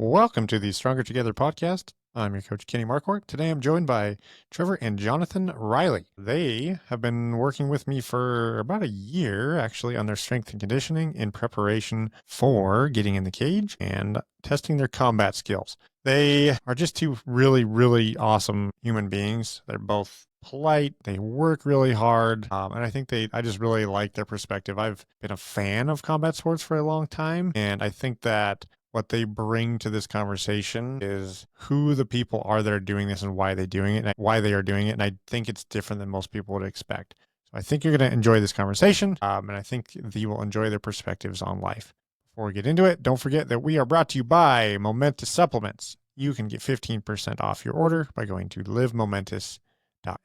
Welcome to the Stronger Together podcast. I'm your coach, Kenny Marquardt. Today I'm joined by Trevor and Jonathan Riley. They have been working with me for about a year, actually, on their strength and conditioning in preparation for getting in the cage and testing their combat skills. They are just two really, really awesome human beings. They're both polite, they work really hard, and I just really like their perspective. I've been a fan of combat sports for a long time, and I think that what they bring to this conversation is who the people are that are doing this and why they're doing it and why they are doing it. And I think it's different than most people would expect. So I think you're going to enjoy this conversation, and I think that you will enjoy their perspectives on life. Before we get into it, don't forget that we are brought to you by Momentous Supplements. You can get 15% off your order by going to livemomentous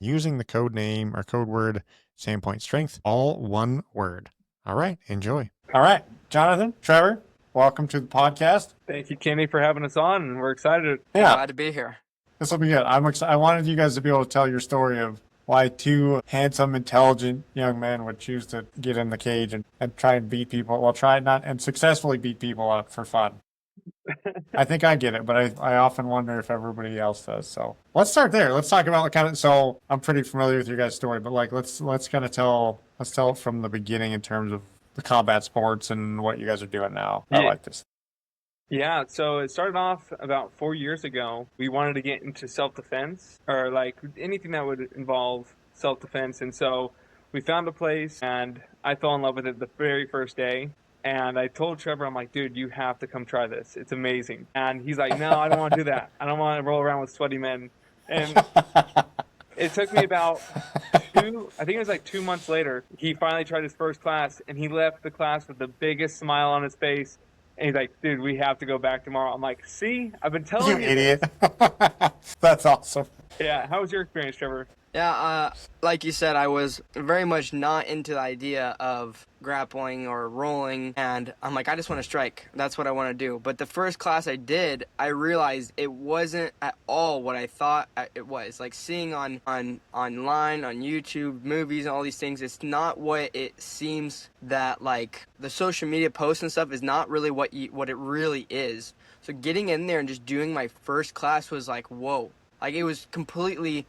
using the code name or code word Sandpoint Strength, all one word. All right, enjoy. All right, Jonathan, Trevor, welcome to the podcast. Thank you, Kenny, for having us on, and we're excited. Yeah, glad to be here. This will be good. I'm excited. I wanted you guys to be able to tell your story of why two handsome, intelligent young men would choose to get in the cage and try and beat people. Well, try not and successfully beat people up for fun. I think I get it, but I often wonder if everybody else does. So let's start there. Let's talk about so I'm pretty familiar with your guys' story, but let's kind of tell it from the beginning in terms of the combat sports and what you guys are doing now. I like this. Yeah, so it started off about 4 years ago. We wanted to get into self-defense or like anything that would involve self-defense. And so we found a place and I fell in love with it the very first day. And I told Trevor, I'm like, dude, you have to come try this. It's amazing. And he's like, no, I don't want to do that. I don't want to roll around with sweaty men. And it took me about I think it was like 2 months later, he finally tried his first class and he left the class with the biggest smile on his face. And he's like, dude, we have to go back tomorrow. I'm like, see, I've been telling you. You idiot. That's awesome. Yeah. How was your experience, Trevor? Yeah, like you said, I was very much not into the idea of grappling or rolling, and I'm like, I just want to strike. That's what I want to do. But the first class I did, I realized it wasn't at all what I thought it was. Like seeing online, on YouTube, movies, and all these things, it's not what it seems that, like, the social media posts and stuff is not really what it really is. So getting in there and just doing my first class was like, whoa. Like, it was completely...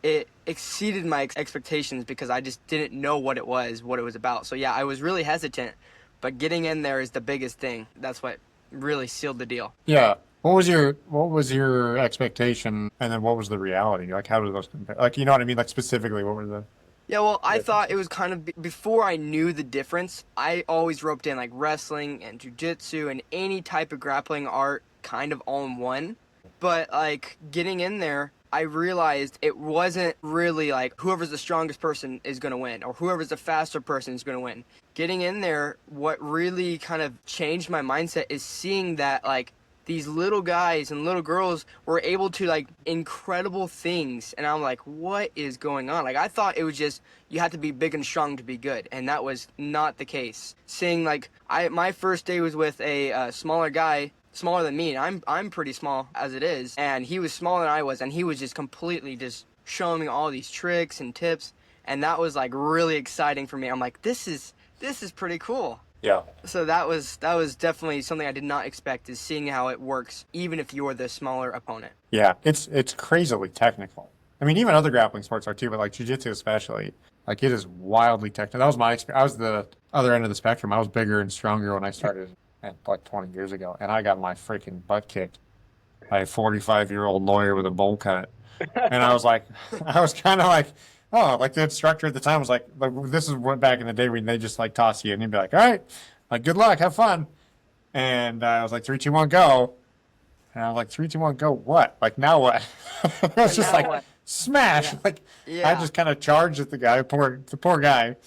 It exceeded my expectations because I just didn't know what it was about. So yeah, I was really hesitant, but getting in there is the biggest thing. That's what really sealed the deal. Yeah. What was your expectation, and then what was the reality? Like, how did those compare? Like, you know what I mean? Like, specifically, what were the... Yeah, well, I thought it was kind of, before I knew the difference, I always roped in like wrestling and jiu-jitsu and any type of grappling art kind of all in one. But like getting in there, I realized it wasn't really like whoever's the strongest person is going to win or whoever's the faster person is going to win. Getting in there, what really kind of changed my mindset is seeing that like these little guys and little girls were able to like incredible things. And I'm like, what is going on? Like, I thought it was just you had to be big and strong to be good. And that was not the case. Seeing like my first day was with a smaller guy, smaller than me, and I'm pretty small as it is, and he was smaller than I was, and he was just completely just showing me all these tricks and tips, and that was like really exciting for me. I'm like, this is pretty cool. Yeah. So that was definitely something I did not expect, is seeing how it works even if you're the smaller opponent. Yeah, it's crazily technical. I mean, even other grappling sports are too, but like jiu-jitsu especially, like it is wildly technical. That was my experience. I was the other end of the spectrum. I was bigger and stronger when I started like 20 years ago, and I got my freaking butt kicked by a 45-year-old lawyer with a bowl cut. And I was kind of like, oh, like the instructor at the time was like, this is what back in the day when they just like toss you and you'd be like, all right, like good luck, have fun. And I was like, 3, 2, 1, go. And I was like, 3, 2, 1, go. What? Like now what? It was just like what? Smash. Yeah. Like yeah. I just kind of charged at the guy, the poor guy.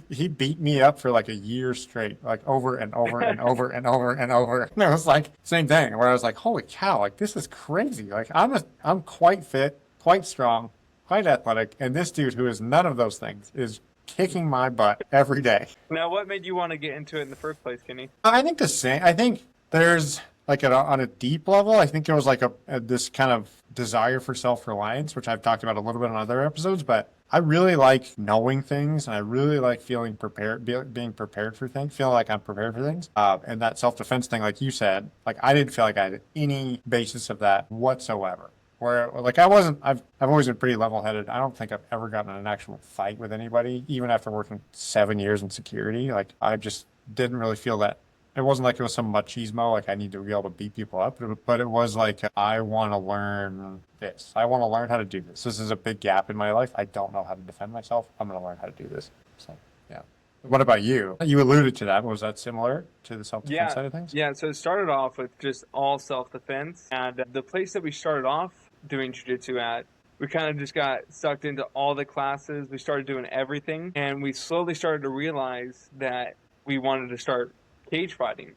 He beat me up for like a year straight, like over and over and over and over and over. And it was like same thing where I was like, holy cow, like this is crazy. Like I'm quite fit, quite strong, quite athletic, and this dude who is none of those things is kicking my butt every day. Now, what made you want to get into it in the first place, Kenny? I think the same. I think there's like on a deep level, I think there was like this kind of desire for self-reliance, which I've talked about a little bit on other episodes, but I really like knowing things, and I really like feeling prepared, being prepared for things, feeling like I'm prepared for things. And that self-defense thing, like you said, like I didn't feel like I had any basis of that whatsoever. Where like I've always been pretty level-headed. I don't think I've ever gotten in an actual fight with anybody, even after working 7 years in security. Like I just didn't really feel that. It wasn't like it was some machismo, like I need to be able to beat people up, but it was like I want to learn this. I want to learn how to do this. This is a big gap in my life. I don't know how to defend myself. I'm going to learn how to do this. So, yeah. What about you? You alluded to that. Was that similar to the self-defense Yeah, side of things? yeah. So it started off with just all self-defense, and the place that we started off doing jiu-jitsu at, we kind of just got sucked into all the classes. We started doing everything, and we slowly started to realize that we wanted to start cage fighting.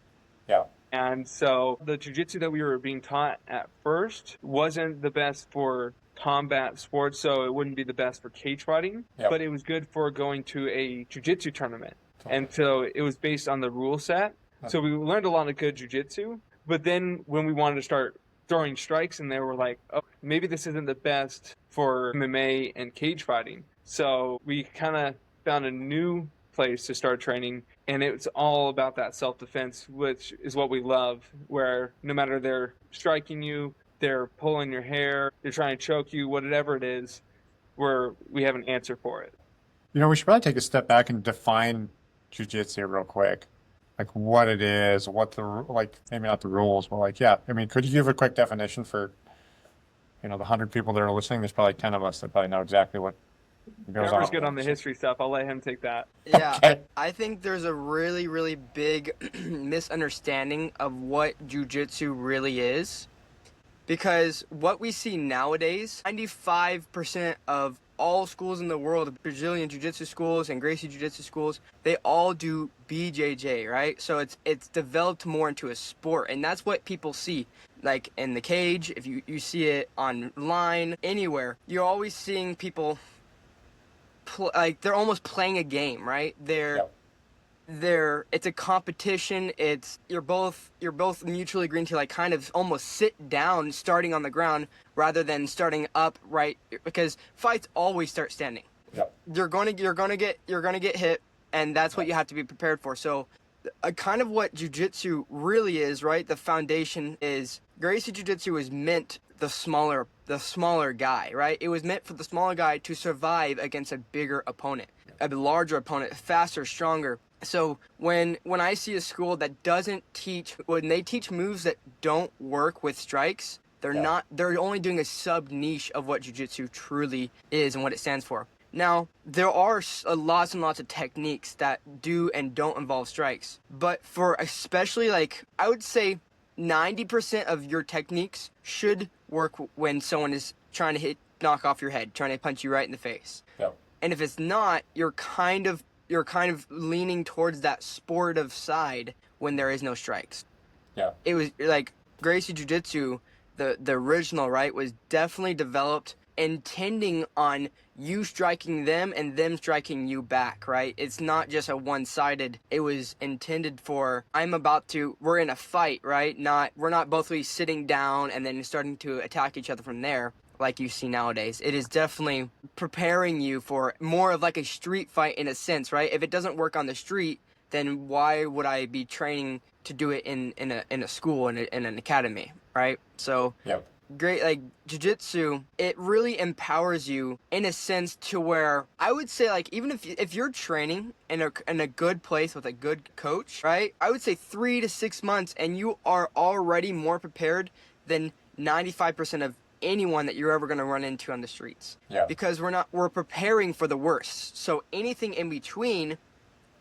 Yeah. And so the jiu-jitsu that we were being taught at first wasn't the best for combat sports, so it wouldn't be the best for cage fighting, Yep. but it was good for going to a jiu-jitsu tournament. And so it was based on the rule set. So we learned a lot of good jiu-jitsu, but then when we wanted to start throwing strikes in there, we're like, oh, maybe this isn't the best for MMA and cage fighting. So we kind of found a new place to start training, and it's all about that self-defense, which is what we love, where no matter they're striking you, they're pulling your hair, they're trying to choke you, whatever it is, we have an answer for it. You know, we should probably take a step back and define jiu-jitsu real quick. Like what it is, what the, like, maybe not the rules, but like, yeah. I mean, could you give a quick definition for, the 100 people that are listening? There's probably 10 of us that probably know exactly what goes on. Trevor's good on the history stuff. I'll let him take that. Yeah, Okay. I think there's a really, really big misunderstanding of what jiu-jitsu really is. Because what we see nowadays, 95% of all schools in the world, Brazilian Jiu-Jitsu schools and Gracie Jiu-Jitsu schools, they all do BJJ, right? So it's developed more into a sport, and that's what people see. Like in the cage, if you see it online, anywhere, you're always seeing people, like they're almost playing a game, right? It's a competition. You're both mutually agreeing to like kind of almost sit down starting on the ground rather than starting up, right? Because fights always start standing. Yep. You're gonna get hit, and that's what you have to be prepared for. So kind of what jiu-jitsu really is, right? The foundation is Gracie Jiu-Jitsu is meant the smaller guy, right? It was meant for the smaller guy to survive against a bigger opponent, a larger opponent, faster, stronger. So when I see a school that when they teach moves that don't work with strikes, they're only doing a sub niche of what jiu-jitsu truly is and what it stands for. Now, there are lots and lots of techniques that do and don't involve strikes, but for especially like, I would say 90% of your techniques should work when someone is trying to knock off your head, trying to punch you right in the face. Yep. And if it's not, you're kind of leaning towards that sportive side when there is no strikes. Yeah. It was like Gracie Jiu-Jitsu, the original, right, was definitely developed intending on you striking them and them striking you back, right? It's not just a one-sided. It was intended for, we're in a fight, right? We're not both sitting down and then starting to attack each other from there, like you see nowadays. It is definitely preparing you for more of like a street fight in a sense, right? If it doesn't work on the street, then why would I be training to do it in a school, in an academy, right? So Yep. Great, like jiu-jitsu, it really empowers you in a sense to where I would say, like, even if you're training in a good place with a good coach, right? I would say 3 to 6 months, and you are already more prepared than 95% of anyone that you're ever going to run into on the streets. Yeah. Because we're preparing for the worst. So anything in between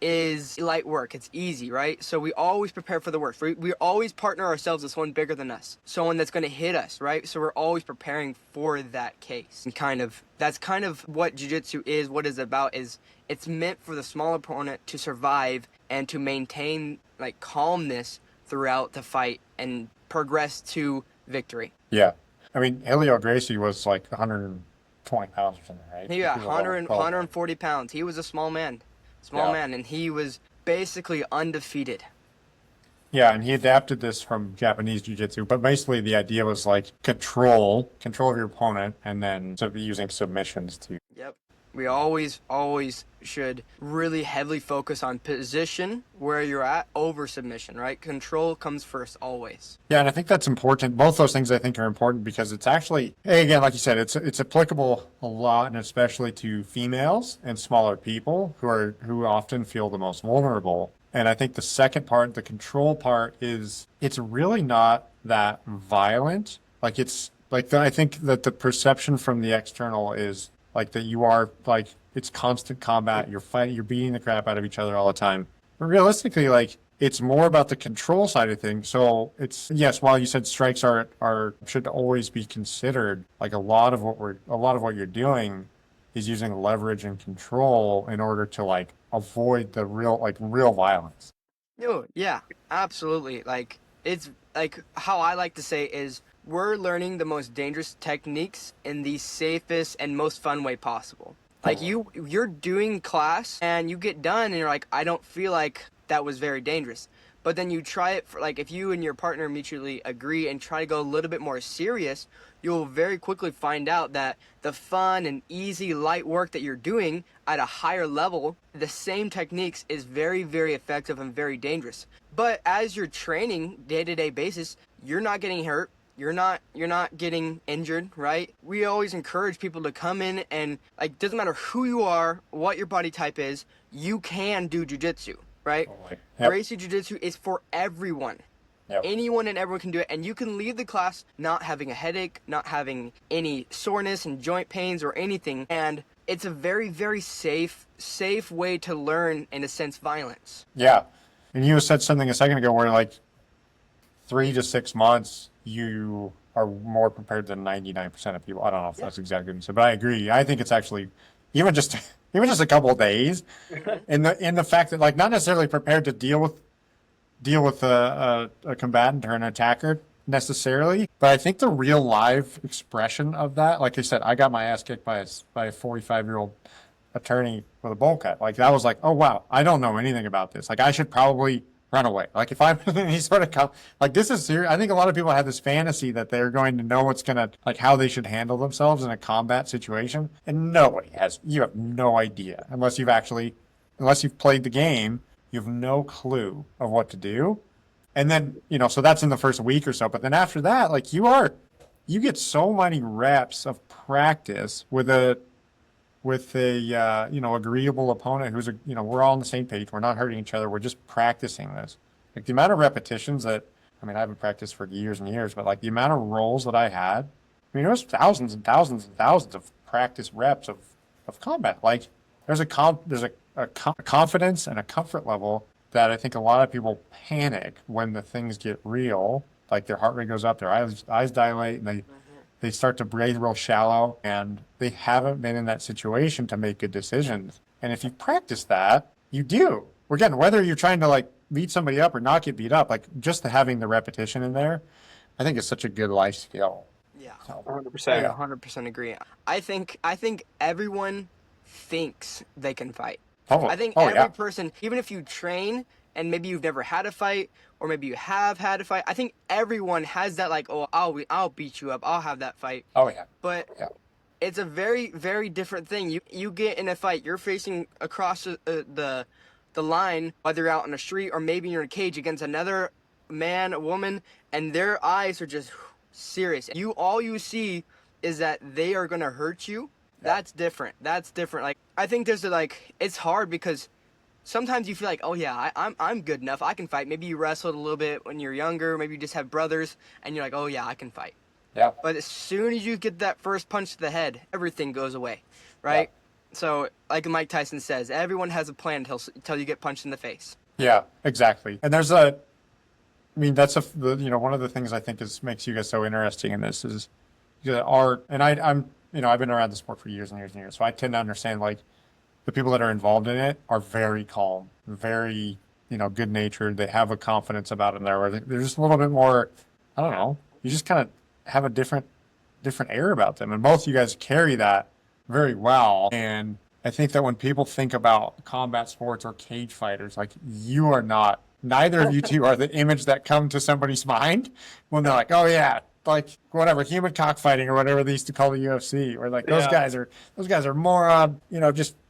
is light work. It's easy, right? So we always prepare for the worst. We always partner ourselves with someone bigger than us, someone that's going to hit us, right? So we're always preparing for that case. And that's kind of what jiu-jitsu is, what it's about, is it's meant for the small opponent to survive and to maintain like calmness throughout the fight and progress to victory. Yeah. I mean, Helio Gracie was like 120 pounds or something, right? He got was 140 pounds. He was a small man. Man, and he was basically undefeated. Yeah, and he adapted this from Japanese jiu-jitsu, but basically the idea was like control of your opponent, and then using submissions to. Yep. We always should really heavily focus on position where you're at over submission, right? Control comes first always. Yeah, and I think that's important. Both those things I think are important because it's actually, again, like you said, it's applicable a lot, and especially to females and smaller people who often feel the most vulnerable. And I think the second part, the control part, is it's really not that violent. Like it's like I think that the perception from the external is like that you are like it's constant combat. You're fighting, you're beating the crap out of each other all the time. But realistically, like it's more about the control side of things. So it's yes, while you said strikes are should always be considered, like a lot of what you're doing is using leverage and control in order to like avoid the real violence. No, yeah, absolutely. Like it's like how I like to say is we're learning the most dangerous techniques in the safest and most fun way possible. Like you're doing class and you get done and you're like, I don't feel like that was very dangerous. But then you try it for like if you and your partner mutually agree and try to go a little bit more serious, you'll very quickly find out that the fun and easy light work that you're doing at a higher level, the same techniques is very, very effective and very dangerous. But as you're training day-to-day basis, you're not getting hurt. You're not getting injured, right? We always encourage people to come in and like doesn't matter who you are, what your body type is, you can do jiu-jitsu, right? Totally. Yep. Gracie Jiu-Jitsu is for everyone. Yep. Anyone and everyone can do it, and you can leave the class not having a headache, not having any soreness and joint pains or anything, and it's a very, very safe way to learn, in a sense, violence. Yeah. And you said something a second ago where like 3 to 6 months you are more prepared than 99% of people. I don't know if that's exactly what you said, but I agree. I think it's actually even just a couple of days in the fact that like not necessarily prepared to deal with a combatant or an attacker necessarily, but I think the real live expression of that, like I said, I got my ass kicked by a 45-year-old attorney with a bowl cut. Like that was like, oh wow, I don't know anything about this. Like I should probably run away. Like if I'm in any sort of like this is serious. I think a lot of people have this fantasy that they're going to know what's gonna like how they should handle themselves in a combat situation, and nobody has. You have no idea unless you've played the game. You have no clue of what to do. And then, so that's in the first week or so. But then after that, like you get so many reps of practice with a agreeable opponent who's we're all on the same page. We're not hurting each other. We're just practicing this. Like the amount of repetitions that, I mean, I haven't practiced for years and years, but like the amount of rolls that I had, I mean, it was thousands and thousands and thousands of practice reps of combat. Like there's a confidence and a comfort level that I think a lot of people panic when the things get real. Like their heart rate goes up, their eyes dilate, and they start to breathe real shallow, and they haven't been in that situation to make good decisions. And if you practice that, you do. Again, whether you're trying to like beat somebody up or not get beat up, like just having the repetition in there, I think is such a good life skill. Yeah, So, 100%. I 100% agree. I think everyone thinks they can fight. I think every person, even if you train and maybe you've never had a fight or maybe you have had a fight, I think everyone has that like, oh, I'll beat you up. I'll have that fight. Oh yeah. But it's a very, very different thing. You get in a fight, you're facing across the line, whether you're out on the street or maybe you're in a cage against another man, a woman, and their eyes are just serious. All you see is that they are going to hurt you. That's different. Like I think it's hard because sometimes you feel like, oh yeah, I'm good enough. I can fight. Maybe you wrestled a little bit when you're younger. Maybe you just have brothers, and you're like, oh yeah, I can fight. Yeah. But as soon as you get that first punch to the head, everything goes away, right? Yeah. So like Mike Tyson says, everyone has a plan until you get punched in the face. Yeah, exactly. And that's one of the things I think makes you guys so interesting in this is the art. And I've been around the sport for years and years and years, so I tend to understand like the people that are involved in it are very calm, very, good natured. They have a confidence about them there where they're just a little bit more, I don't know, you just kind of have a different air about them. And both of you guys carry that very well. And I think that when people think about combat sports or cage fighters, like neither of you two are the image that come to somebody's mind when they're like, oh yeah, like whatever human cockfighting or whatever they used to call the UFC, where like those Yeah. guys are more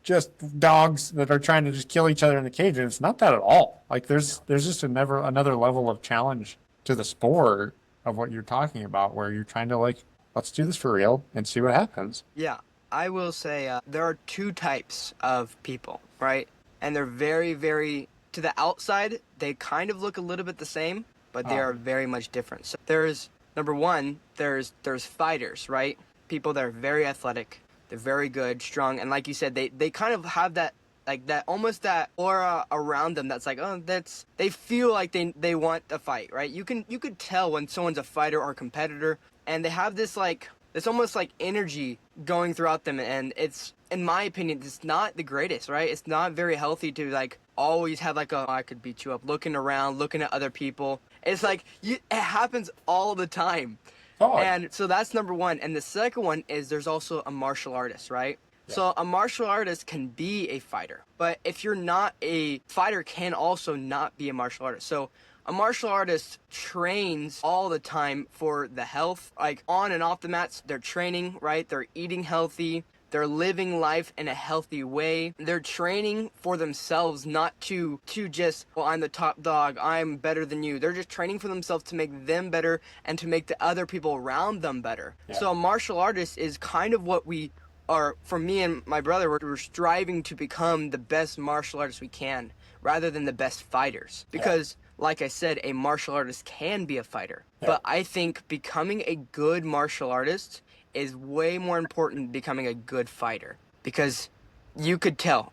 just dogs that are trying to just kill each other in the cage. And it's not that at all. Like there's just another level of challenge to the sport of what you're talking about, where you're trying to like, let's do this for real and see what happens. Yeah, I will say there are two types of people, right? And they're very, very, to the outside, they kind of look a little bit the same, but they are very much different. So there's, number one, there's fighters, right? People that are very athletic, they're very good, strong, and like you said, they kind of have that, like that, almost that aura around them that's like, oh, that's, they feel like they want to fight, right? You could tell when someone's a fighter or competitor, and they have this like, it's almost like energy going throughout them, and it's, in my opinion, it's not the greatest, right? It's not very healthy to like always have like a, oh, I could beat you up, looking around, looking at other people. It's like it happens all the time. Oh, And so that's number one. And the second one is there's also a martial artist, right? Yeah. So a martial artist can be a fighter, but if you're not a fighter, can also not be a martial artist. So a martial artist trains all the time for the health, like on and off the mats. They're training, right? They're eating healthy. They're living life in a healthy way. They're training for themselves, not to just, well, I'm the top dog, I'm better than you. They're just training for themselves to make them better and to make the other people around them better. Yeah. So a martial artist is kind of what we are, for me and my brother, we're striving to become the best martial artists we can, rather than the best fighters. Because like I said, a martial artist can be a fighter. Yeah. But I think becoming a good martial artist is way more important than becoming a good fighter, because you could tell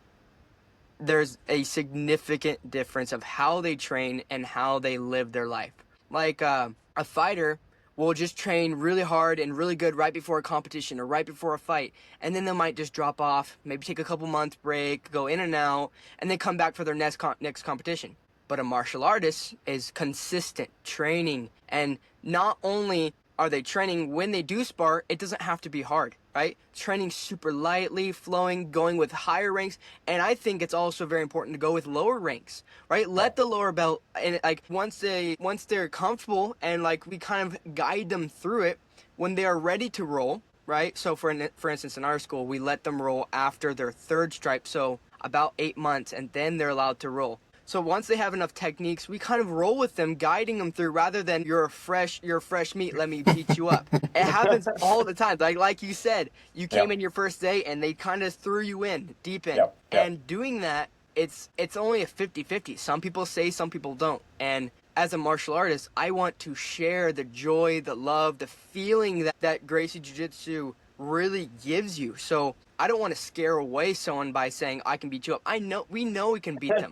there's a significant difference of how they train and how they live their life. Like a fighter will just train really hard and really good right before a competition or right before a fight, and then they might just drop off, maybe take a couple months break, go in and out, and then come back for their next competition. But a martial artist is consistent training, and not only are they training when they do spar, it doesn't have to be hard, right? Training super lightly, flowing, going with higher ranks. And I think it's also very important to go with lower ranks, right? Let the lower belt, and like once they're comfortable and like we kind of guide them through it, when they are ready to roll, right? So for instance, in our school, we let them roll after their third stripe, so about 8 months, and then they're allowed to roll. So once they have enough techniques, we kind of roll with them, guiding them through, rather than you're fresh meat, let me beat you up. It happens all the time. Like you said, you came in your first day and they kind of threw you in, deep in. And doing that, it's only a 50-50. Some people say, some people don't. And as a martial artist, I want to share the joy, the love, the feeling that Gracie Jiu-Jitsu really gives you. So I don't want to scare away someone by saying, I can beat you up. We know we can beat them.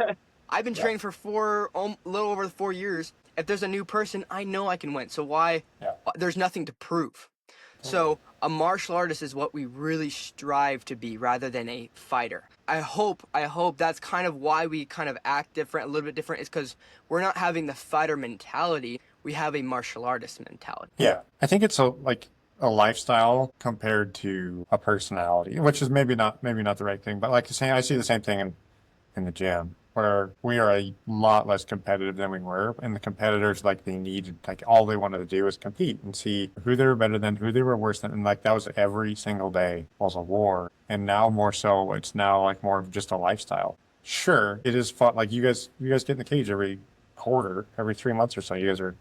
I've been training for a little over 4 years. If there's a new person, I know I can win. So why? There's nothing to prove. So a martial artist is what we really strive to be, rather than a fighter. I hope that's kind of why we kind of act different, a little bit different, is because we're not having the fighter mentality. We have a martial artist mentality. Yeah, I think it's a lifestyle compared to a personality, which is maybe not the right thing. But like you're saying, I see the same thing in the gym, where we are a lot less competitive than we were, and the competitors, like, they needed, like, all they wanted to do was compete and see who they were better than, who they were worse than, and like that was every single day was a war. And now more so, it's now like more of just a lifestyle. Sure, it is fun. Like you guys get in the cage every quarter, every 3 months or so. You guys are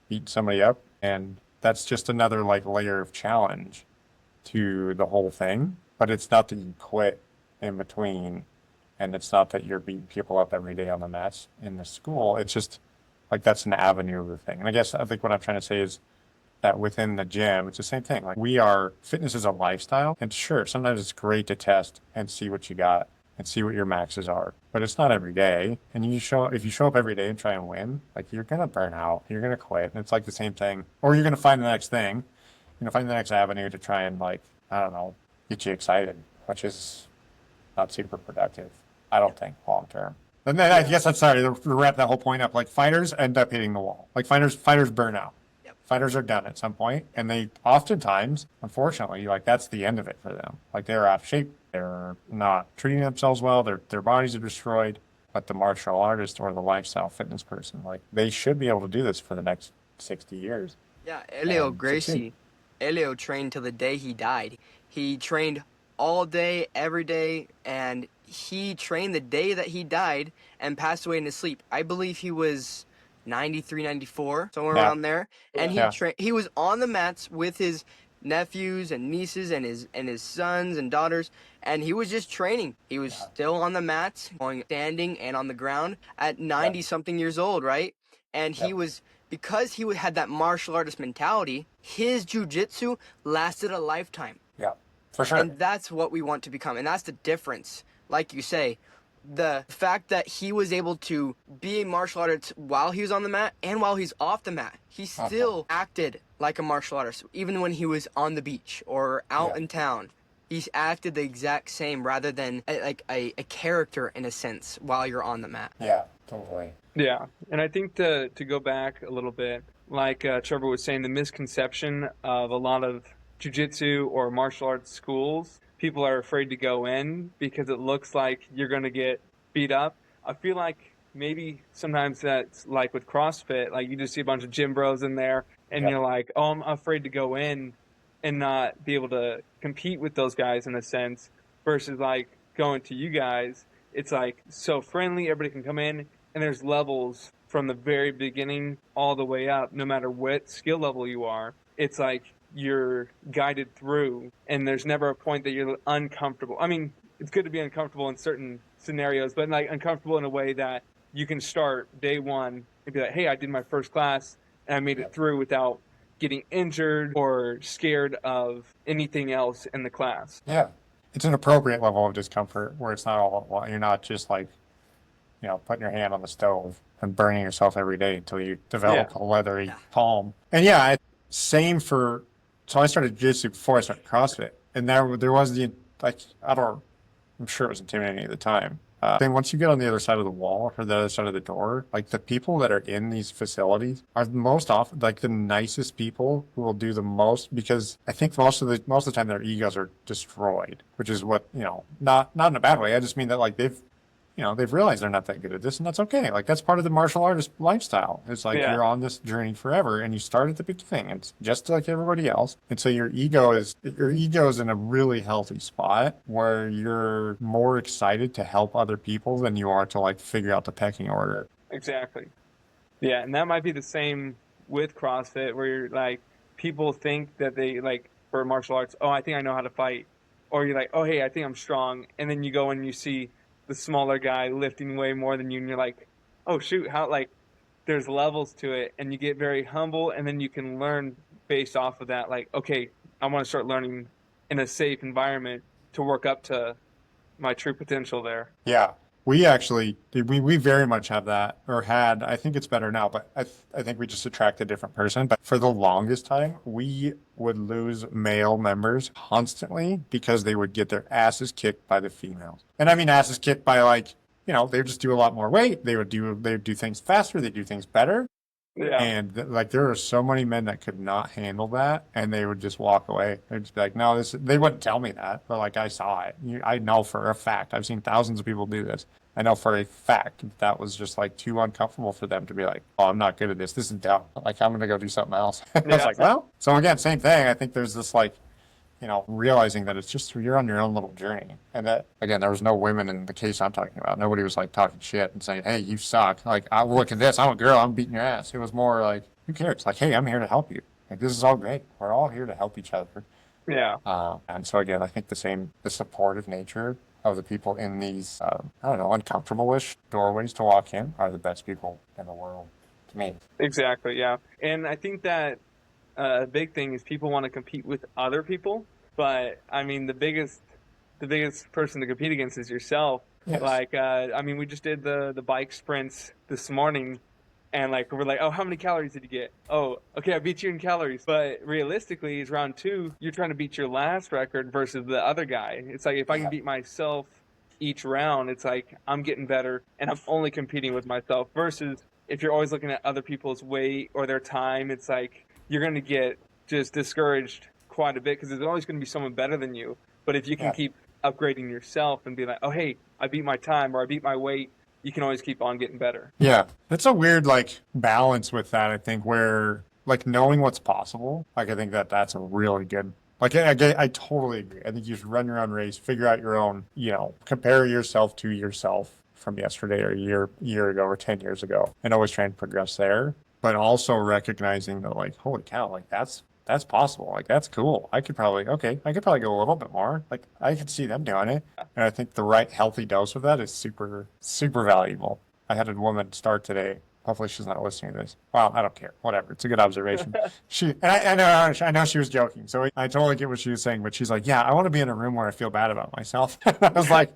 beating somebody up, and that's just another like layer of challenge to the whole thing. But it's not that you quit in between. And it's not that you're beating people up every day on the mats in the school. It's just like that's an avenue of the thing. And I think what I'm trying to say is that within the gym, it's the same thing. Like fitness is a lifestyle. And sure, sometimes it's great to test and see what you got and see what your maxes are. But it's not every day. And if you show up every day and try and win, like you're going to burn out. You're going to quit. And it's like the same thing. Or you're going to find the next thing. You're going to find the next avenue to try and, like, I don't know, get you excited, which is not super productive. I don't think long term. And then I guess I'm sorry to wrap that whole point up. Like fighters end up hitting the wall. Like fighters burn out. Yep. Fighters are done at some point, and they oftentimes, unfortunately, like that's the end of it for them. Like they're out of shape. They're not treating themselves well. Their bodies are destroyed. But the martial artist or the lifestyle fitness person, like they should be able to do this for the next 60 years. Yeah, Elio And Gracie. Elio trained till the day he died. He trained all day, every day, and he trained the day that he died and passed away in his sleep. I believe he was 93, 94, somewhere Yeah. around there. And Yeah. he was on the mats with his nephews and nieces and his sons and daughters, and he was just training. He was still on the mats, going standing and on the ground at 90 something years old, right? And he was, because he had that martial artist mentality, his jiu-jitsu lasted a lifetime. Yeah, for sure. And that's what we want to become. And that's the difference. Like you say, the fact that he was able to be a martial artist while he was on the mat and while he's off the mat, he still acted like a martial artist, even when he was on the beach or out in town. He's acted the exact same rather than a character in a sense while you're on the mat. Yeah, totally. Yeah, and I think to go back a little bit, like Trevor was saying, the misconception of a lot of jiu-jitsu or martial arts schools, people are afraid to go in because it looks like you're going to get beat up. I feel like maybe sometimes that's like with CrossFit, like you just see a bunch of gym bros in there and you're like, oh, I'm afraid to go in and not be able to compete with those guys in a sense, versus like going to you guys. It's like so friendly, everybody can come in, and there's levels from the very beginning all the way up, no matter what skill level you are. It's like you're guided through, and there's never a point that you're uncomfortable. I mean, it's good to be uncomfortable in certain scenarios, but like uncomfortable in a way that you can start day one and be like, hey, I did my first class and I made it through without getting injured or scared of anything else in the class. Yeah. It's an appropriate level of discomfort where it's not all, you're not just like, putting your hand on the stove and burning yourself every day until you develop a leathery palm. And same for, so I started jiu-jitsu before I started CrossFit. And there was I'm sure it was intimidating at the time. Then once you get on the other side of the wall or the other side of the door, like the people that are in these facilities are most often like the nicest people who will do the most, because I think most of the time their egos are destroyed, which is what, not in a bad way. I just mean that like they've realized they're not that good at this, and that's okay. Like that's part of the martial artist lifestyle. It's like you're on this journey forever, and you start at the beginning. It's just like everybody else, and so your ego is in a really healthy spot where you're more excited to help other people than you are to like figure out the pecking order. Exactly. Yeah, and that might be the same with CrossFit, where you're like, people think that they like for martial arts, oh, I think I know how to fight, or you're like, oh, hey, I think I'm strong, and then you go and you see the smaller guy lifting way more than you, and you're like, oh shoot, how, like, there's levels to it, and you get very humble, and then you can learn based off of that, like, okay, I want to start learning in a safe environment to work up to my true potential there. Yeah. We actually, we very much have that, or had. I think it's better now, but I think we just attract a different person. But for the longest time, we would lose male members constantly because they would get their asses kicked by the females. And I mean asses kicked by like, they would just do a lot more weight. They would do things faster. They do things better. Yeah. And like there are so many men that could not handle that, and they would just walk away. They'd just be like, "No, They wouldn't tell me that, but like I saw it. I know for a fact. I've seen thousands of people do this. I know for a fact that was just like too uncomfortable for them to be like, "Oh, I'm not good at this. This is dumb. Like I'm gonna go do something else." I was like, "Well," so again, same thing. I think there's this like, realizing that it's just you're on your own little journey, and that again, there was no women in the case I'm talking about. Nobody was like talking shit and saying, "Hey, you suck." Like, look at this. I'm a girl. I'm beating your ass. It was more like, who cares? Like, hey, I'm here to help you. Like, this is all great. We're all here to help each other. Yeah. And so again, I think the supportive nature of the people in these, uncomfortable-ish doorways to walk in are the best people in the world to me. Exactly. Yeah. And I think that a big thing is people want to compete with other people. But I mean, the biggest person to compete against is yourself. Yes. Like, we just did the bike sprints this morning, and like we're like, oh, how many calories did you get? Oh, okay, I beat you in calories. But realistically, it's round 2. You're trying to beat your last record versus the other guy. It's like if I can beat myself each round, it's like I'm getting better, and I'm only competing with myself. Versus if you're always looking at other people's weight or their time, it's like you're going to get just discouraged quite a bit because there's always going to be someone better than you. But if you can keep upgrading yourself and be like, oh, hey, I beat my time or I beat my weight you can always keep on getting better. Yeah. It's a weird like balance with that, I think, where like knowing what's possible, like I think that's a really good like I totally agree. I think you should run your own race, figure out your own, compare yourself to yourself from yesterday or a year ago or 10 years ago and always try and progress there. But also recognizing that like, holy cow, like that's possible. Like that's cool. I could probably go a little bit more. Like I could see them doing it. And I think the right healthy dose of that is super, super valuable. I had a woman start today. Hopefully she's not listening to this. Well, I don't care. Whatever. It's a good observation. I know she was joking. So I totally get what she was saying, but she's like, yeah, I want to be in a room where I feel bad about myself. I was like,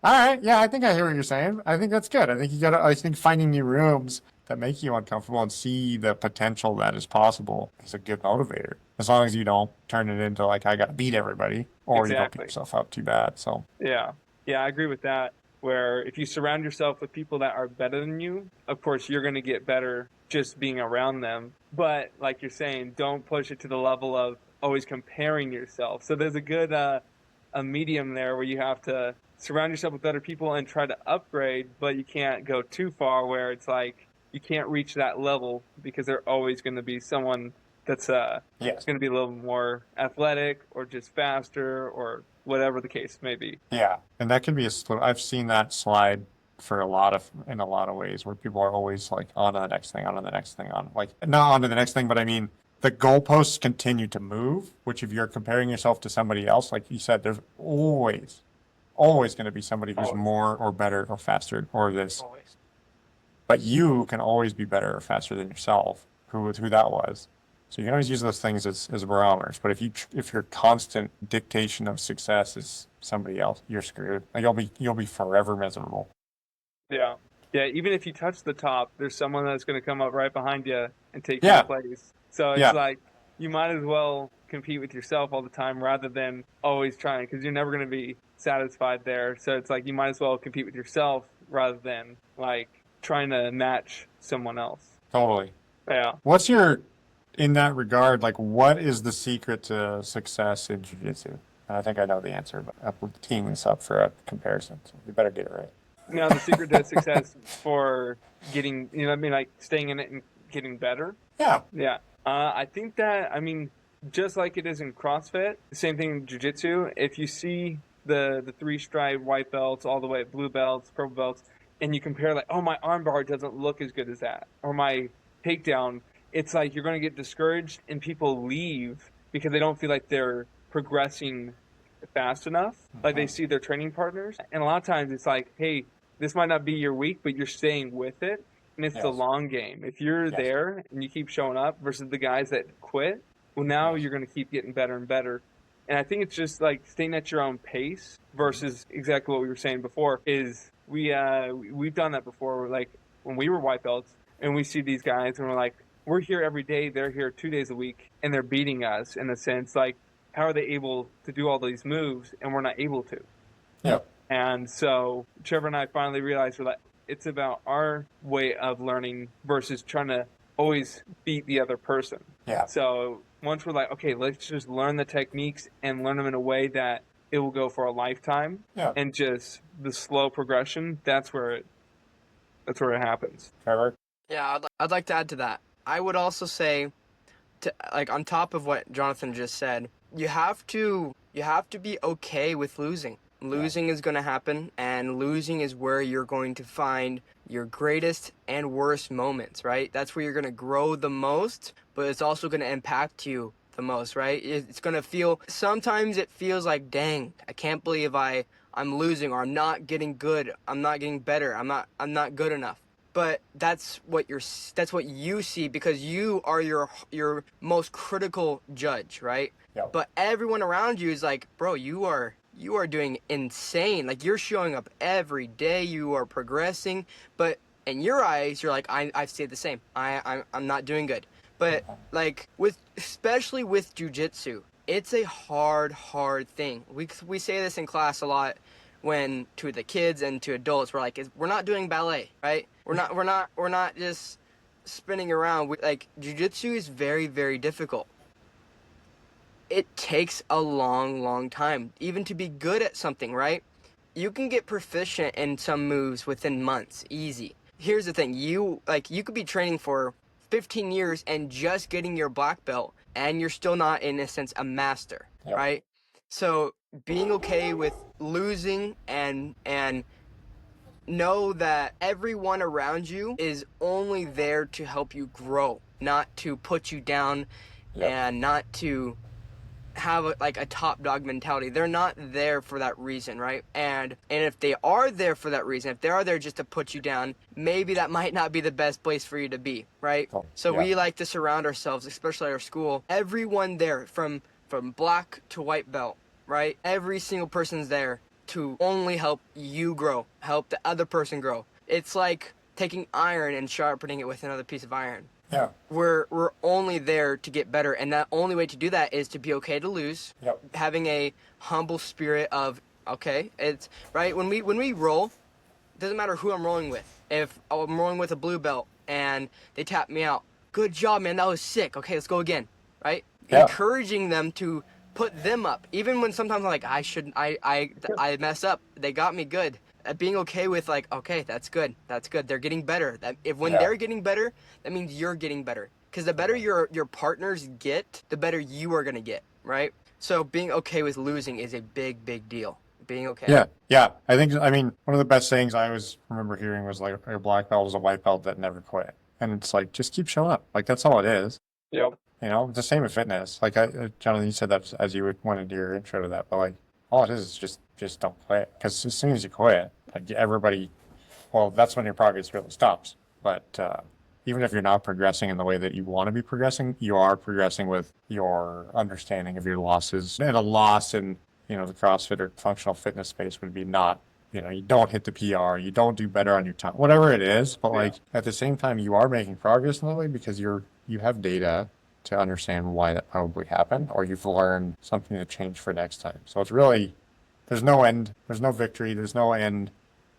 all right, yeah, I think I hear what you're saying. I think that's good. I think finding new rooms that make you uncomfortable and see the potential that is possible is a good motivator. As long as you don't turn it into like, I got to beat everybody or you don't beat Exactly. yourself up too bad. So, Yeah. Yeah, I agree with that. Where if you surround yourself with people that are better than you, of course, you're going to get better just being around them. But like you're saying, don't push it to the level of always comparing yourself. So there's a good a medium there where you have to surround yourself with better people and try to upgrade, but you can't go too far where it's like you can't reach that level because there's always going to be someone that's yes. going to be a little more athletic or just faster or whatever the case may be. Yeah, and that can be I've seen that slide for in a lot of ways where people are always like on to the next thing, on to the next thing, on like not on to the next thing, but I mean the goalposts continue to move, which if you're comparing yourself to somebody else, like you said, there's always going to be somebody who's Always. more or better or faster or this. Always. But you can always be better or faster than yourself, who that was. So you can always use those things as barometers. But if your constant dictation of success is somebody else, you're screwed. Like you'll be forever miserable. Yeah. Yeah, even if you touch the top, there's someone that's going to come up right behind you and take Yeah. your place. So it's Yeah. like you might as well compete with yourself all the time rather than always trying because you're never going to be satisfied there. So it's like you might as well compete with yourself rather than like trying to match someone else. Totally. Yeah. What's in that regard, like what is the secret to success in jiu-jitsu? And I think I know the answer, but I'm teeing this up for a comparison, so you better get it right. Now the secret to success for getting, you know what I mean, like staying in it and getting better. Yeah. Yeah. I think that, I mean, just like it is in CrossFit, the same thing in Jiu-Jitsu. If you see the three-stripe white belts all the way at blue belts, purple belts, and you compare like, oh, my armbar doesn't look as good as that, or my takedown, it's like you're going to get discouraged and people leave because they don't feel like they're progressing fast enough. Like they see their training partners. And a lot of times it's like, hey, this might not be your week, but you're staying with it. And it's the Yes. long game. If you're Yes. there and you keep showing up versus the guys that quit, well, now Yes. you're going to keep getting better and better. And I think it's just like staying at your own pace versus exactly what we were saying before is we've done that before. Like when we were white belts and we see these guys and we're like, we're here every day. They're here 2 days a week and they're beating us in a sense. Like, how are they able to do all these moves and we're not able to? Yep. And so Trevor and I finally realized we're like, it's about our way of learning versus trying to always beat the other person. Yeah. So once we're like, okay, let's just learn the techniques and learn them in a way that it will go for a lifetime. Yeah. And just the slow progression, that's where it happens. Trevor? Yeah, I'd like to add to that. I would also say, like on top of what Jonathan just said, you have to be okay with losing. Losing is going to happen, and losing is where you're going to find your greatest and worst moments, right? That's where you're going to grow the most, but it's also going to impact you the most, right? It's going to feel, sometimes it feels like, dang, I can't believe I'm losing, or I'm not getting good, I'm not getting better, I'm not good enough. But that's what you see because you are your most critical judge, right? Yep. But everyone around you is like, bro, you are doing insane. Like you're showing up every day, you are progressing. But in your eyes, you're like, I've stayed the same. I'm not doing good. But like especially with jiu-jitsu, it's a hard thing. We say this in class a lot. When to the kids and to adults, we're not doing ballet, right? We're not just spinning around. Like jiu-jitsu is very, very difficult. It takes a long time, even to be good at something, right? you can get proficient in some moves within months, easy. Here's the thing, you could be training for 15 years and just getting your black belt, and you're still not, in a sense, a master, right? So being okay with losing and know that everyone around you is only there to help you grow, not to put you down, and not to have a top dog mentality. They're not there for that reason, right? And if they are there for that reason, if they are there just to put you down, maybe that might not be the best place for you to be, right? We like to surround ourselves, especially at our school, everyone there from black to white belt, right? Every single person's there to only help you grow, help the other person grow. It's like taking iron and sharpening it with another piece of iron. Yeah. We're only there to get better, and the only way to do that is to be okay to lose. Having a humble spirit of, okay, it's right when we roll, it doesn't matter who I'm rolling with. If I'm rolling with a blue belt and they tap me out, good job, man, that was sick. Okay, let's go again, right? Encouraging them to put them up, even when sometimes I'm like, I mess up. They got me good. Being okay with okay, that's good. They're getting better. When they're getting better, that means you're getting better. Because the better your partners get, the better you are gonna get, right? So being okay with losing is a big deal. Being okay. Yeah. I mean, one of the best sayings I always remember hearing was like, a black belt is a white belt that never quit. And it's like, just keep showing up. Like, that's all it is. Yep. You know, it's the same with fitness. Like, Jonathan, you said that as you went into your intro to that, but like, all it is just don't quit. Because as soon as you quit, like everybody, well, that's when your progress really stops. But even if you're not progressing in the way that you want to be progressing, you are progressing with your understanding of your losses. And a loss in, the CrossFit or functional fitness space would be not, you don't hit the PR, you don't do better on your time, whatever it is. But like at the same time, you are making progress in that way because you have data to understand why that probably happened, or you've learned something to change for next time. So it's really, there's no end, there's no victory, there's no end.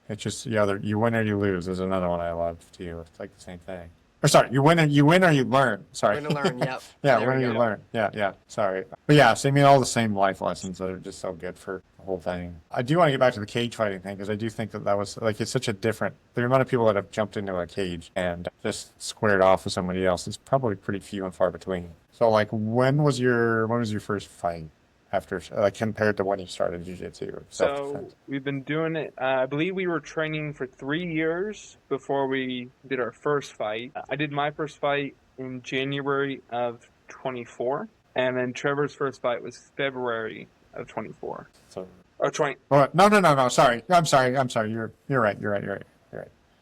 It's just, you win or you lose is another one I love too. It's like the same thing. Or sorry, you win or you learn. Sorry. Win or learn, yep. Yeah, win or you learn. Yeah. Sorry. But yeah, so I mean, all the same life lessons that are just so good for the whole thing. I do want to get back to the cage fighting thing because I do think that was like, it's such a different, the amount of people that have jumped into a cage and just squared off with somebody else is probably pretty few and far between. So like, when was your first fight? After compared to when you started jiu-jitsu? So we've been doing it, I believe we were training for 3 years before we did our first fight. I did my first fight in January of 24, and then Trevor's first fight was February of 24. So, or 20. Oh, no, sorry. I'm sorry. You're right.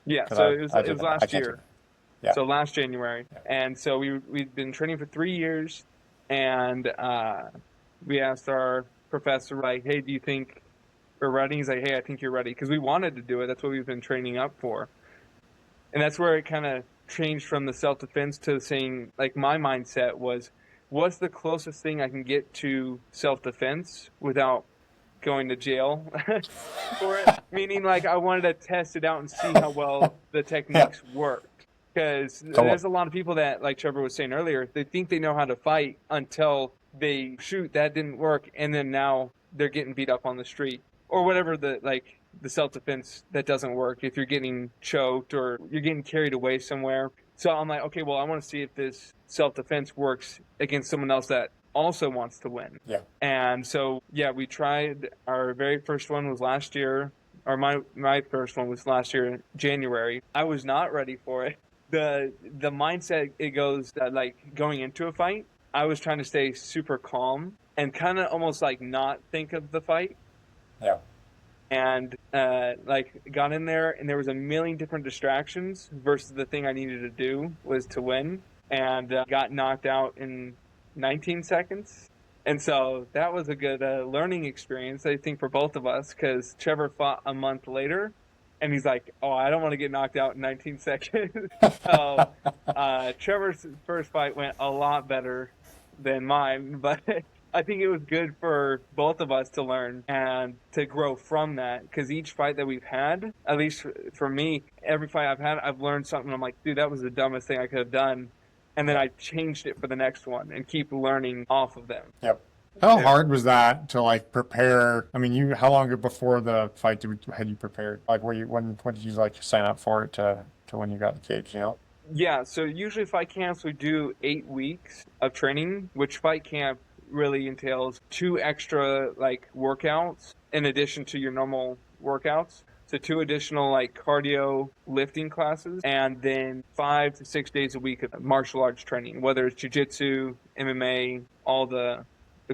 Yeah, so it was last year. Yeah. So last January. Yeah. And so we've been training for 3 years, and we asked our professor, like, hey, do you think we're ready? He's like, hey, I think you're ready. Because we wanted to do it. That's what we've been training up for. And that's where it kind of changed from the self-defense to saying, like, my mindset was, what's the closest thing I can get to self-defense without going to jail for it? Meaning, like, I wanted to test it out and see how well the techniques worked. Because there's a lot of people that, like Trevor was saying earlier, they think they know how to fight until they shoot, that didn't work, and then now they're getting beat up on the street or whatever, the self-defense that doesn't work, if you're getting choked or you're getting carried away somewhere. So I'm like, okay, well, I want to see if this self-defense works against someone else that also wants to win. Yeah. And so we tried. Our very first one was last year, or my first one was last year in January. I was not ready for it. The mindset, it goes like going into a fight, I was trying to stay super calm and kind of almost like not think of the fight. Yeah. And got in there, and there was a million different distractions versus the thing I needed to do was to win, and got knocked out in 19 seconds. And so that was a good learning experience, I think, for both of us, because Trevor fought a month later. And he's like, oh, I don't want to get knocked out in 19 seconds. So Trevor's first fight went a lot better than mine, but I think it was good for both of us to learn and to grow from that, because each fight that we've had, at least for me, every fight I've had, I've learned something. I'm like, dude, that was the dumbest thing I could have done. And then I changed it for the next one and keep learning off of them. Yep. How Yeah. hard was that to like prepare? I mean, how long before the fight had you prepared? Like, when did you like sign up for it to when you got the cage? You know? Yeah, so usually fight camps we do 8 weeks of training, which fight camp really entails two extra like workouts in addition to your normal workouts. So two additional like cardio lifting classes and then 5 to 6 days a week of martial arts training, whether it's jiu-jitsu, MMA, all the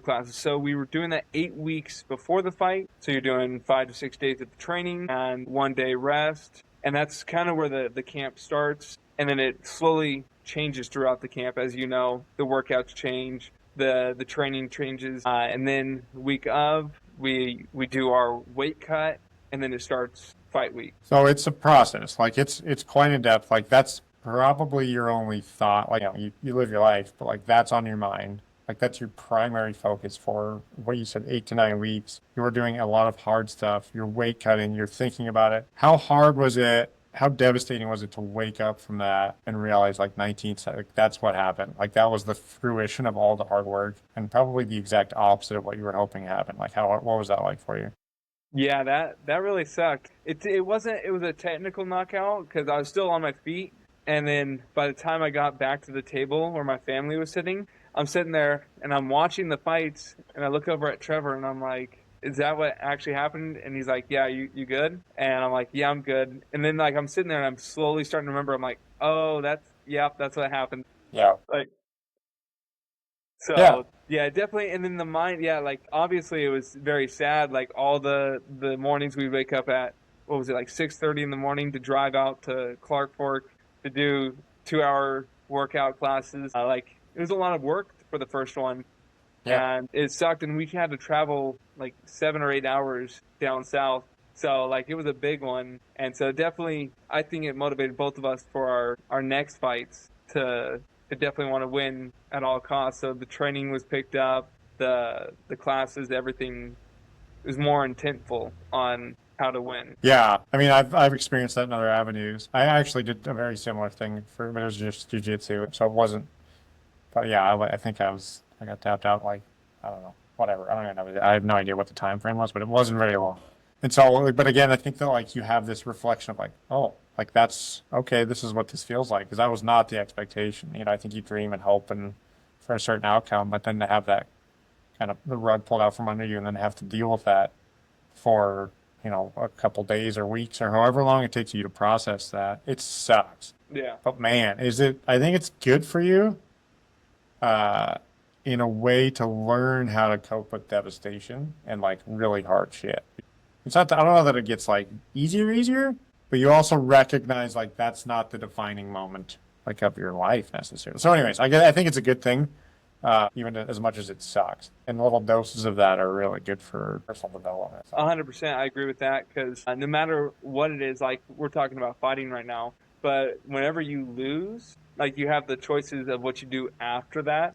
classes. So we were doing that 8 weeks before the fight. So you're doing 5 to 6 days of training and 1 day rest. And that's kind of where the camp starts. And then it slowly changes throughout the camp. As you know, the workouts change, the training changes. And then week of, we do our weight cut, and then it starts fight week. So it's a process. Like it's quite in depth. Like that's probably your only thought. Like you live your life, but like that's on your mind. Like that's your primary focus for what you said, 8 to 9 weeks. You were doing a lot of hard stuff. You're weight cutting. You're thinking about it. How hard was it? How devastating was it to wake up from that and realize like 19, like that's what happened. Like that was the fruition of all the hard work and probably the exact opposite of what you were hoping happened. Like what was that like for you? Yeah, that really sucked. It wasn't. It was a technical knockout because I was still on my feet, and then by the time I got back to the table where my family was sitting, I'm sitting there and I'm watching the fights, and I look over at Trevor and I'm like, "Is that what actually happened?" And he's like, "Yeah, you good?" And I'm like, "Yeah, I'm good." And then like I'm sitting there and I'm slowly starting to remember. I'm like, "Oh, that's what happened." Yeah. Like Yeah. so yeah, definitely. And then the mind, yeah, like obviously it was very sad. Like all the mornings we wake up at what was it like 6:30 in the morning to drive out to Clark Fork to do 2 hour workout classes. Like it was a lot of work for the first one, Yeah. and it sucked. And we had to travel like 7 or 8 hours down south. So like it was a big one, and so definitely I think it motivated both of us for our next fights to definitely want to win at all costs. So the training was picked up, the classes, everything was more intentful on how to win. Yeah, I mean, I've experienced that in other avenues. I actually did a very similar thing but it was just jujitsu, so it wasn't. But yeah, I think I got tapped out like I don't know, whatever. I don't even know. I have no idea what the time frame was, but it wasn't very long. And so, but again, I think that like you have this reflection of like, oh, like that's okay. This is what this feels like because that was not the expectation. I think you dream and hope and for a certain outcome, but then to have that kind of the rug pulled out from under you and then have to deal with that for a couple days or weeks or however long it takes you to process that. It sucks. Yeah. But man, I think it's good for you, uh, in a way to learn how to cope with devastation and like really hard shit. It's not, I don't know that it gets like easier, but you also recognize like that's not the defining moment like of your life necessarily. So anyways, I think it's a good thing, even as much as it sucks. And little doses of that are really good for personal development. So. 100%, I agree with that because no matter what it is, like we're talking about fighting right now, but whenever you lose, like you have the choices of what you do after that.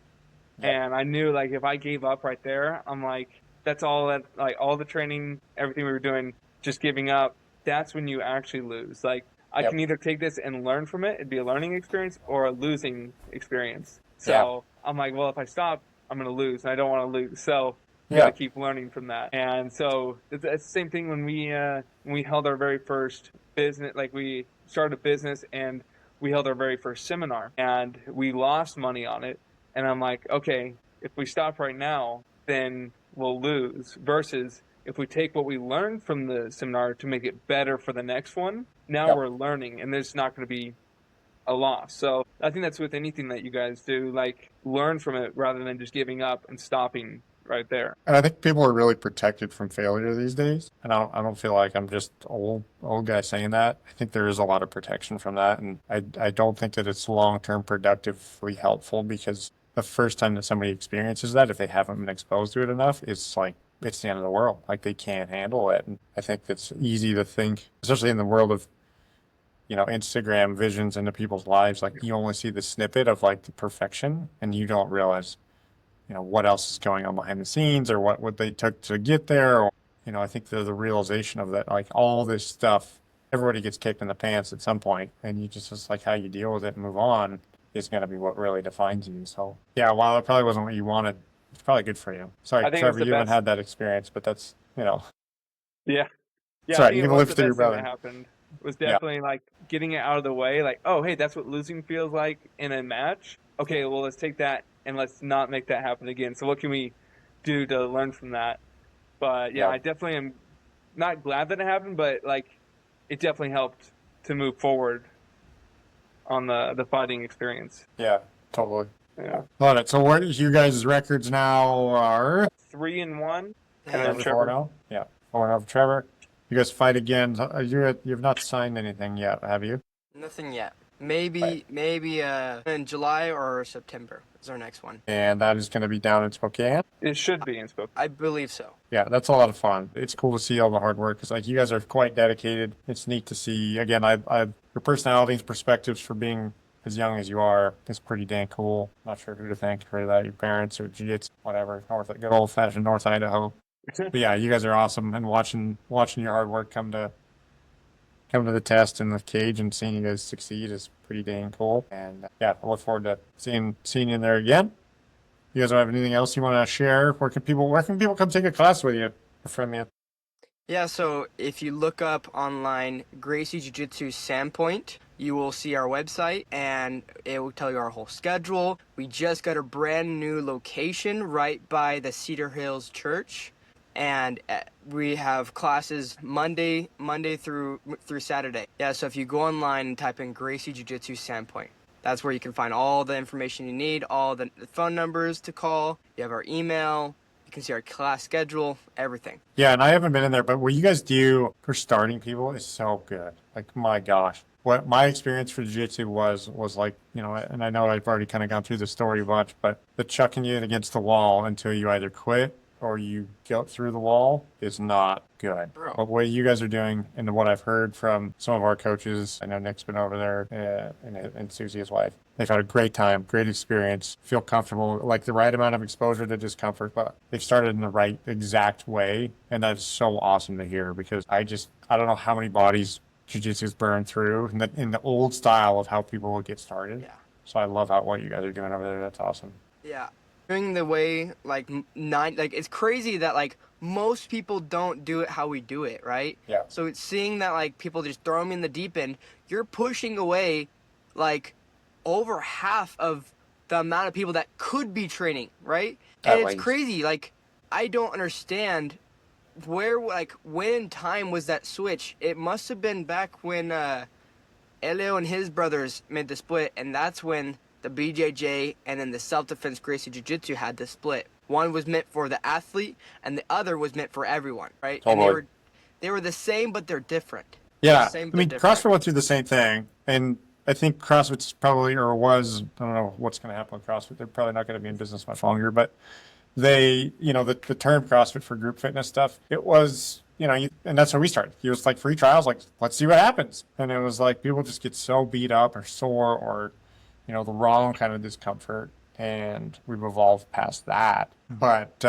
Yep. And I knew like if I gave up right there, I'm like, that's all that like all the training, everything we were doing, just giving up. That's when you actually lose. Like I Yep. can either take this and learn from it, it'd be a learning experience or a losing experience. Yeah. So I'm like, well, if I stop, I'm gonna lose, and I don't want to lose. So you got Yeah. to keep learning from that. And so it's the same thing when we held our very first business. Like we started a business and we held our very first seminar, and we lost money on it. And I'm like, okay, if we stop right now, then we'll lose. Versus if we take what we learned from the seminar to make it better for the next one, now Yep. we're learning, and there's not going to be a loss. So I think that's with anything that you guys do, like learn from it rather than just giving up and stopping right there. And I think people are really protected from failure these days. And I don't feel like I'm just old guy saying that. I think there is a lot of protection from that. And I don't think that it's long-term productively helpful because the first time that somebody experiences that, if they haven't been exposed to it enough, it's like, it's the end of the world. Like they can't handle it. And I think it's easy to think, especially in the world of, Instagram visions into people's lives, like you only see the snippet of like the perfection and you don't realize what else is going on behind the scenes or what they took to get there. Or, I think the realization of that, like all this stuff, everybody gets kicked in the pants at some point, and just like how you deal with it and move on is going to be what really defines you. So, yeah, while it probably wasn't what you wanted probably good for you. I Sorry, think it was Trevor, the you haven't best. had that experience, but that's, Yeah. Yeah, I sorry, think you it can was live the through your best thing brother. that happened. Was Yeah. definitely like getting it out of the way. Like, oh, hey, that's what losing feels like in a match. Okay, well, let's take that and let's not make that happen again. So what can we do to learn from that? But yeah, Yeah. I definitely am not glad that it happened, but like it definitely helped to move forward on the fighting experience. Yeah, totally. Yeah. Love it. So what you guys' records now are? 3-1, and then And Trevor 4 Trevor. 0. Yeah. 4 0 for Trevor. You guys fight again. You've not signed anything yet, have you? nothing yet. Right. Maybe in July or September is our next one. And that is going to be down in Spokane. It should be in Spokane. I believe so. Yeah, that's a lot of fun. It's cool to see all the hard work because like you guys are quite dedicated. It's neat to see. Again, your personalities, perspectives for being as young as you are is pretty dang cool. Not sure who to thank for that. Your parents or jiu-jitsu, whatever. Good old fashioned North Idaho. But yeah, you guys are awesome, and watching your hard work come to the test in the cage and seeing you guys succeed is pretty dang cool. And yeah, I look forward to seeing you in there again. You guys don't have anything else you want to share? Where can people come take a class with you or from you? Yeah, so if you look up online Gracie Jiu-Jitsu Sandpoint, you will see our website and it will tell you our whole schedule. We just got a brand new location right by the Cedar Hills Church, and we have classes Monday through Saturday. Yeah, so if you go online and type in Gracie Jiu-Jitsu Sandpoint, that's where you can find all the information you need, all the phone numbers to call. You have our email. You can see our class schedule, everything. Yeah, and I haven't been in there, but what you guys do for starting people is so good. Like, my gosh. What my experience for jiu-jitsu was like, and I know I've already kind of gone through the story a bunch, but the chucking you against the wall until you either quit or you go through the wall is not good. Bro. But what you guys are doing and what I've heard from some of our coaches, I know Nick's been over there and Susie, his wife, they've had a great time, great experience, feel comfortable, like the right amount of exposure to discomfort, but they've started in the right exact way. And that's so awesome to hear because I don't know how many bodies jiu-jitsu's burned through in the old style of how people will get started. Yeah. So I love what you guys are doing over there. That's awesome. Yeah. Doing the way it's crazy that like most people don't do it how we do it, right? Yeah. So it's seeing that like people just throw them in the deep end, you're pushing away like over half of the amount of people that could be training, right? And it's crazy. Like I don't understand when in time was that switch? It must have been back when Elio and his brothers made the split, and that's when the BJJ and then the self-defense Gracie Jiu-Jitsu had the split. One was meant for the athlete, and the other was meant for everyone, right? Totally. And they were the same, but they're different. Yeah. Same, I but mean, different. CrossFit went through the same thing. And I think CrossFit's probably, or was, I don't know what's going to happen with CrossFit. They're probably not going to be in business much longer, but the term CrossFit for group fitness stuff, it was, and that's how we started. It was like free trials, like, let's see what happens. And it was like people just get so beat up or sore or, the wrong kind of discomfort. And we've evolved past that. But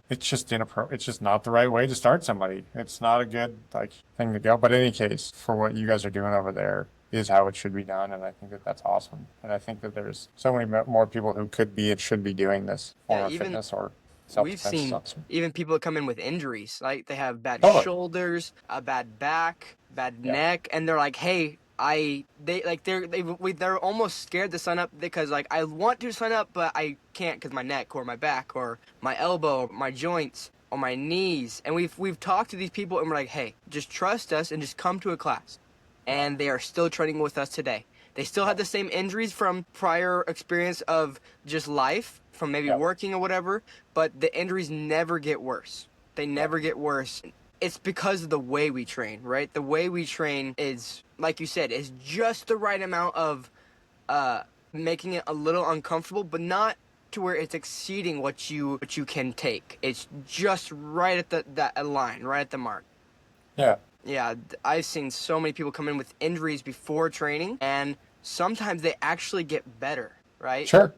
it's just it's just not the right way to start somebody. It's not a good thing to go. But in any case, for what you guys are doing over there is how it should be done, and I think that's awesome. And I think that there's so many more people who could be and should be doing this form of fitness or We've self-defense. seen Awesome. even people come in with injuries, like they have bad Totally. shoulders, a bad back, bad Yeah. neck, and they're like, "Hey, they're almost scared to sign up because like I want to sign up, but I can't because my neck or my back or my elbow, or my joints or my knees." And we've talked to these people and we're like, "Hey, just trust us and just come to a class." And they are still training with us today. They still have the same injuries from prior experience of just life, from maybe working or whatever, but the injuries never get worse. They never get worse. It's because of the way we train, right? The way we train is, like you said, is just the right amount of making it a little uncomfortable, but not to where it's exceeding what you can take. It's just right at that line, right at the mark. Yeah. Yeah, I've seen so many people come in with injuries before training, and sometimes they actually get better, right? Sure.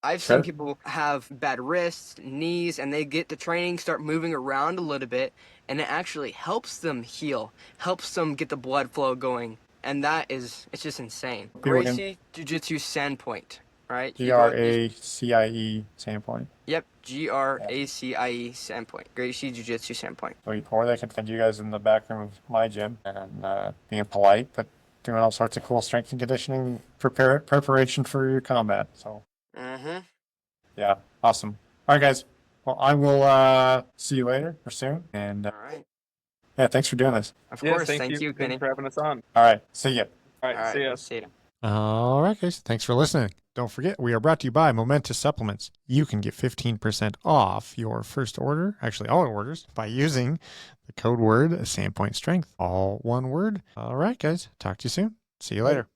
I've seen people have bad wrists, knees, and they get to training, start moving around a little bit, and it actually helps them heal, helps them get the blood flow going, and it's just insane. Gracie Jiu-Jitsu Sandpoint. right? Gracie Sandpoint. Yep, Gracie Sandpoint. Gracie Jiu-Jitsu Sandpoint. Or they can find you guys in the back room of my gym and being polite, but doing all sorts of cool strength and conditioning preparation for your combat. So, yeah, awesome. All right, guys. Well, I will see you later or soon. And All right. yeah, thanks for doing this. Of Yes, course. Thank you, Thank you Kenny. for having us on. All right, see ya. All right, All right, see ya. we'll see you. All right, guys. Thanks for listening. Don't forget, we are brought to you by Momentous Supplements. You can get 15% off your first order, actually all orders, by using the code word Sandpoint Strength. All one word. All right, guys. Talk to you soon. See you later.